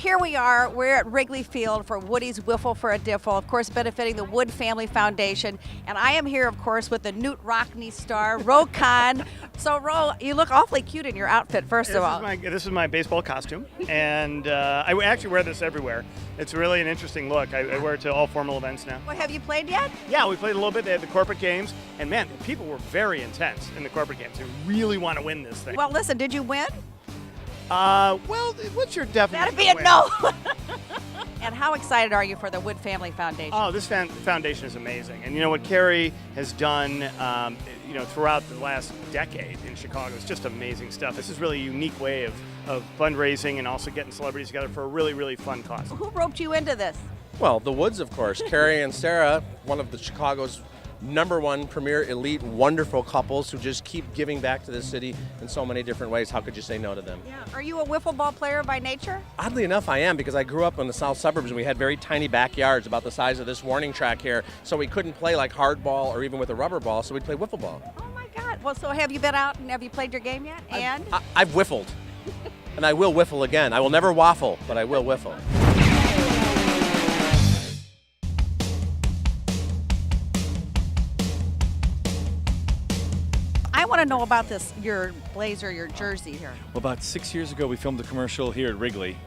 here we are. We're at Wrigley Field for Woody's Wiffle for a Diffle, of course, benefiting the Wood Family Foundation. And I am here, of course, with the Newt Rockney star, Ro Khan. So, Ro, you look awfully cute in your outfit, first of all. This is my baseball costume, and I actually wear this everywhere. It's really an interesting look. I wear it to all formal events now. Well, have you played yet? Yeah, we played a little bit. They had the corporate games, and man, people were very intense in the corporate games. They really want to win this thing. Well, listen, did you win? Well, what's your definition? That'd be a no. And how excited are you for the Wood Family Foundation? Oh, this foundation is amazing. And you know what Kerry has done, throughout the last decade in Chicago is just amazing stuff. This is really a unique way of fundraising and also getting celebrities together for a really, really fun cause. Who roped you into this? Well, the Woods, of course. Kerry and Sarah, one of the Chicago's #1 premier elite wonderful couples who just keep giving back to the city in so many different ways. How could you say no to them? Yeah. Are you a wiffle ball player by nature? Oddly enough, I am, because I grew up in the south suburbs and we had very tiny backyards about the size of this warning track here, so we couldn't play like hardball or even with a rubber ball, so we'd play wiffle ball. Oh my God. Well, so have you been out and have you played your game yet? And? I've whiffled. And I will whiffle again. I will never waffle, but I will whiffle. I want to know about this, your blazer, your jersey here. Well, about 6 years ago, we filmed a commercial here at Wrigley,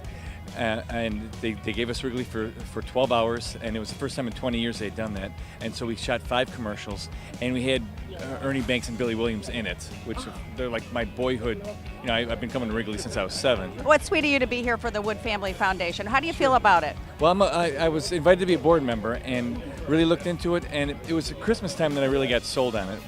and they gave us Wrigley for 12 hours, and it was the first time in 20 years they had done that. And so we shot 5 commercials, and we had Ernie Banks and Billy Williams in it, which they're like my boyhood. You know, I've been coming to Wrigley since I was 7. What's sweet of you to be here for the Wood Family Foundation. How do you feel about it? Well, I was invited to be a board member and really looked into it, and it was at Christmas time that I really got sold on it.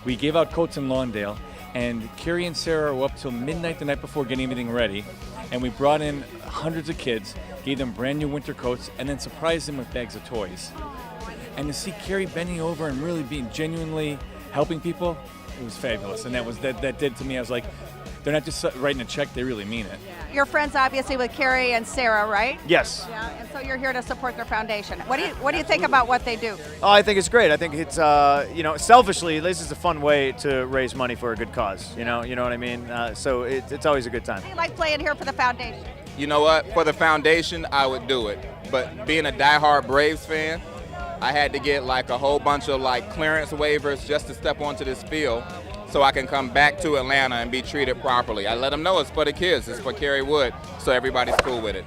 We gave out coats in Lawndale, and Kerry and Sarah were up till midnight the night before getting everything ready, and we brought in hundreds of kids, gave them brand new winter coats, and then surprised them with bags of toys. And to see Kerry bending over and really being genuinely helping people, it was fabulous. And that did to me, I was like, they're not just writing a check, they really mean it. You're friends, obviously, with Kerry and Sarah, right? Yes. Yeah, and so you're here to support their foundation. What do you think about what they do? Oh, I think it's great. I think it's selfishly, this is a fun way to raise money for a good cause. You know what I mean. So it's always a good time. Do you like playing here for the foundation? You know what? For the foundation, I would do it. But being a diehard Braves fan, I had to get like a whole bunch of like clearance waivers just to step onto this field, so I can come back to Atlanta and be treated properly. I let them know it's for the kids, it's for Kerry Wood, so everybody's cool with it.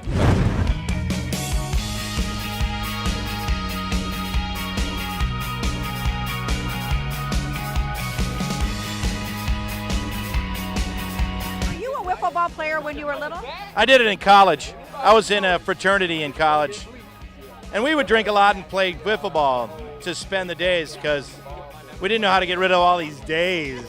Were you a wiffle ball player when you were little? I did it in college. I was in a fraternity in college, and we would drink a lot and play wiffle ball to spend the days because we didn't know how to get rid of all these days.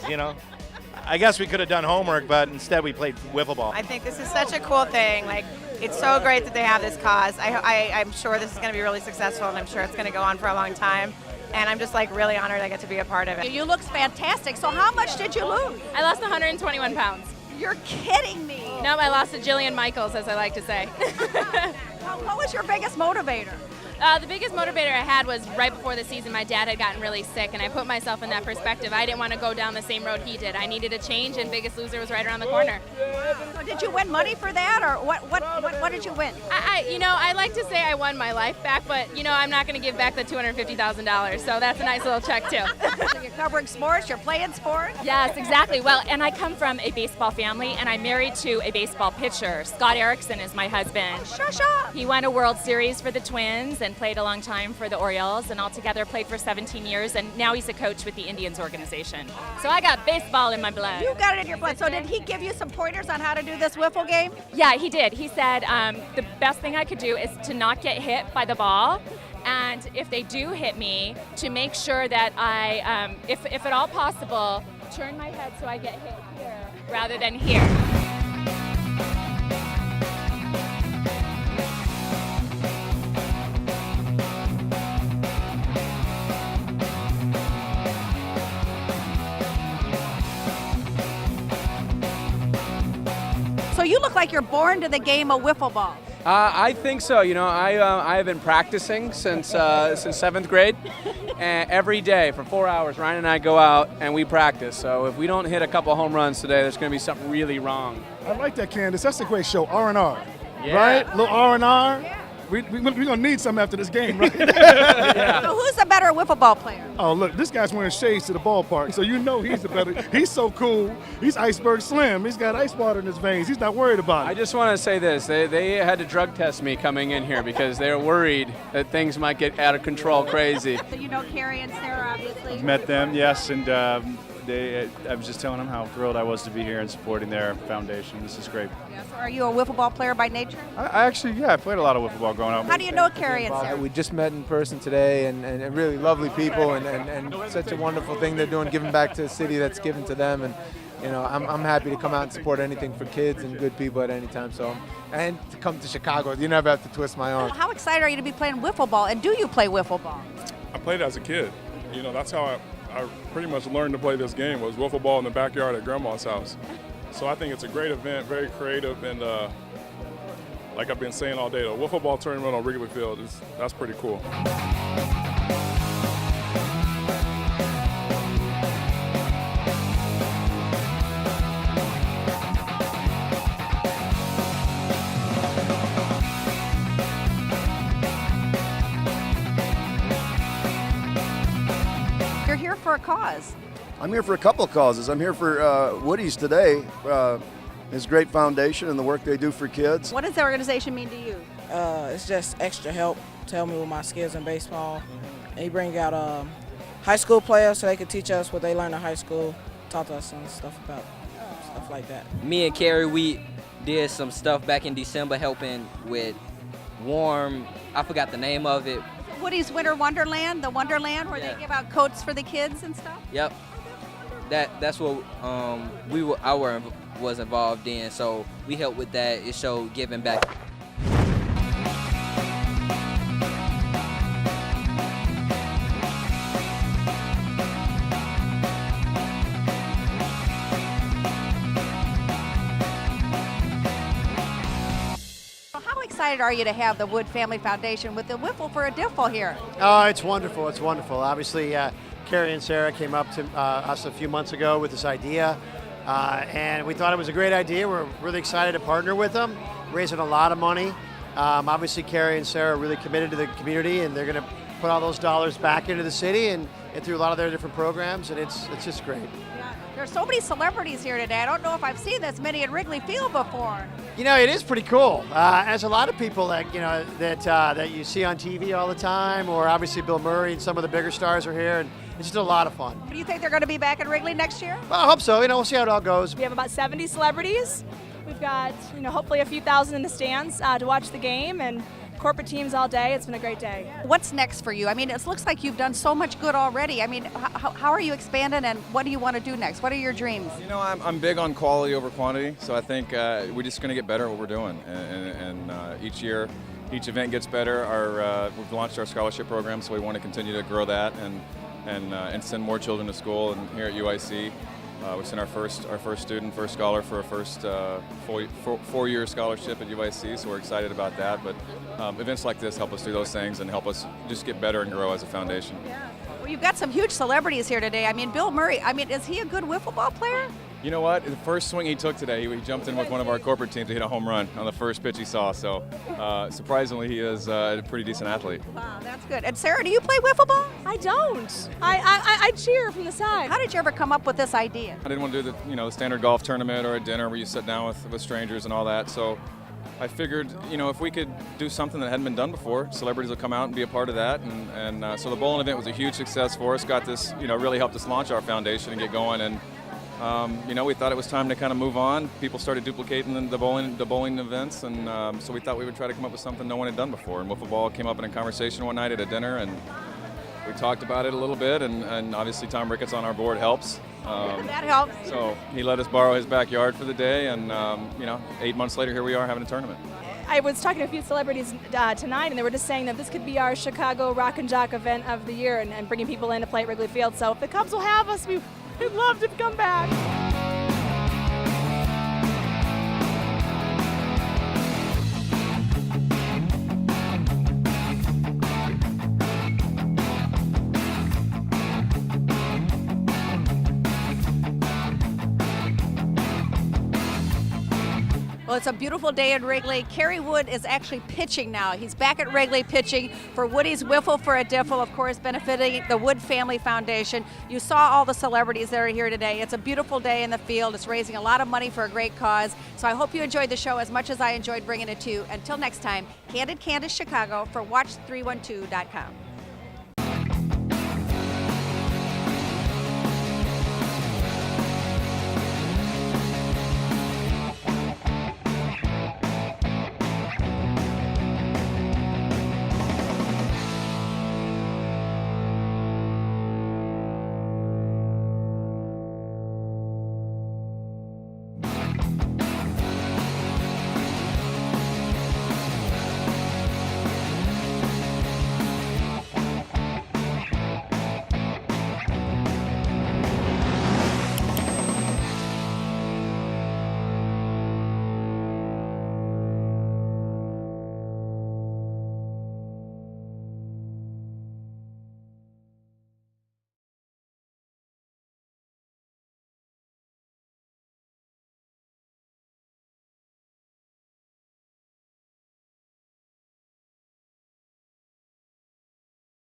I guess we could have done homework, but instead we played wiffle ball. I think this is such a cool thing. Like, it's so great that they have this cause. I'm sure this is going to be really successful, and I'm sure it's going to go on for a long time. And I'm just like really honored I get to be a part of it. You look fantastic. So how much did you lose? I lost 121 pounds. You're kidding me. No, I lost to Jillian Michaels, as I like to say. What was your biggest motivator? The biggest motivator I had was right before the season, my dad had gotten really sick, and I put myself in that perspective. I didn't want to go down the same road he did. I needed a change, and Biggest Loser was right around the corner. So did you win money for that, or what did you win? I like to say I won my life back, but I'm not going to give back the $250,000, so that's a nice little check too. So you're covering sports, you're playing sports? Yes, exactly. Well, and I come from a baseball family, and I'm married to a baseball pitcher. Scott Erickson is my husband. Shush up. He won a World Series for the Twins and played a long time for the Orioles, and altogether played for 17 years, and now he's a coach with the Indians organization. So I got baseball in my blood. You got it in your blood. So did he give you some pointers on how to do this wiffle game? Yeah, he did. He said the best thing I could do is to not get hit by the ball, and if they do hit me, to make sure that I, if at all possible, turn my head so I get hit here rather than here. So you look like you're born to the game of wiffle ball. I think so. I have been practicing since 7th grade, and every day for 4 hours, Ryan and I go out and we practice. So if we don't hit a couple home runs today, there's going to be something really wrong. I like that, Candace. That's a great show, R&R. right? Little R&R. We're gonna need some after this game, right? So who's the better wiffle ball player? Oh, look, this guy's wearing shades to the ballpark, so you know he's the better. He's so cool. He's iceberg slim. He's got ice water in his veins. He's not worried about I it. just want to say this. They had to drug test me coming in here because they were worried that things might get out of control crazy. So you know Kerry and Sarah, obviously. Met them, yes, and I was just telling them how thrilled I was to be here and supporting their foundation. This is great. Yeah, so are you a wiffle ball player by nature? I actually, I played a lot of wiffle ball growing up. How do you know Kerry and Sarah? We just met in person today, and really lovely people, and such a wonderful thing they're doing, giving back to the city that's given to them. And I'm happy to come out and support anything for kids and good people at any time. So, and to come to Chicago, you never have to twist my arm. How excited are you to be playing wiffle ball? And do you play wiffle ball? I played as a kid. That's how I pretty much learned to play this game, was wiffle ball in the backyard at Grandma's house. So I think it's a great event, very creative, and like I've been saying all day, the wiffle ball tournament on Wrigley Field, that's pretty cool. You're here for a cause. I'm here for a couple of causes. I'm here for Woody's today, his great foundation and the work they do for kids. What does the organization mean to you? It's just extra help to help me with my skills in baseball. And he brings out high school players so they can teach us what they learned in high school, taught us some stuff about stuff like that. Me and Kerry, we did some stuff back in December helping with I forgot the name of it. Woody's Winter Wonderland, the Wonderland where they give out coats for the kids and stuff? Yep. That's what I was involved in, so we helped with that. It showed giving back. How excited are you to have the Wood Family Foundation with the Wiffle for a Diffle here? Oh, it's wonderful. It's wonderful. Obviously, Kerry and Sarah came up to us a few months ago with this idea, and we thought it was a great idea. We're really excited to partner with them, raising a lot of money. Obviously, Kerry and Sarah are really committed to the community, and they're going to put all those dollars back into the city and through a lot of their different programs, and it's just great. Yeah. There's so many celebrities here today. I don't know if I've seen this many at Wrigley Field before. It is pretty cool. As a lot of people that that you see on TV all the time, or obviously Bill Murray and some of the bigger stars are here, and it's just a lot of fun. Do you think they're going to be back at Wrigley next year? Well, I hope so. We'll see how it all goes. We have about 70 celebrities. We've got, hopefully a few thousand in the stands to watch the game, and corporate teams all day. It's been a great day. What's next for you? It looks like you've done so much good already. How are you expanding, and what do you want to do next? What are your dreams? I'm big on quality over quantity, so I think we're just going to get better at what we're doing. And each year, each event gets better. We've launched our scholarship program, so we want to continue to grow that and send more children to school. And here at UIC, we sent our first student, first scholar for a first four-year scholarship at UIC, so we're excited about that. But events like this help us do those things and help us just get better and grow as a foundation. Yeah. Well, you've got some huge celebrities here today. Bill Murray, is he a good wiffle ball player? You know what? The first swing he took today, he jumped in with one of our corporate teams to hit a home run on the first pitch he saw. So surprisingly, he is a pretty decent athlete. Wow, that's good. And Sarah, do you play wiffle ball? I don't. I cheer from the side. How did you ever come up with this idea? I didn't want to do the standard golf tournament or a dinner where you sit down with strangers and all that. So I figured, if we could do something that hadn't been done before, celebrities will come out and be a part of that. And so the bowling event was a huge success for us. Got this, really helped us launch our foundation and get going. And we thought it was time to kind of move on. People started duplicating the bowling events, and so we thought we would try to come up with something no one had done before. And wiffle ball came up in a conversation one night at a dinner, and we talked about it a little bit. And obviously Tom Ricketts on our board helps. That helps. So he let us borrow his backyard for the day, and 8 months later, here we are having a tournament. I was talking to a few celebrities tonight, and they were just saying that this could be our Chicago Rock and Jock event of the year, and bringing people in to play at Wrigley Field. So if the Cubs will have us, we'd love to come back. Well, Well, it's a beautiful day in Wrigley. Kerry Wood is actually pitching now. He's back at Wrigley pitching for Woody's Wiffle for a Diffle, of course, benefiting the Wood Family Foundation. You saw all the celebrities that are here today. It's a beautiful day in the field. It's raising a lot of money for a great cause. So I hope you enjoyed the show as much as I enjoyed bringing it to you. Until next time, Candid Candace Chicago for Watch312.com.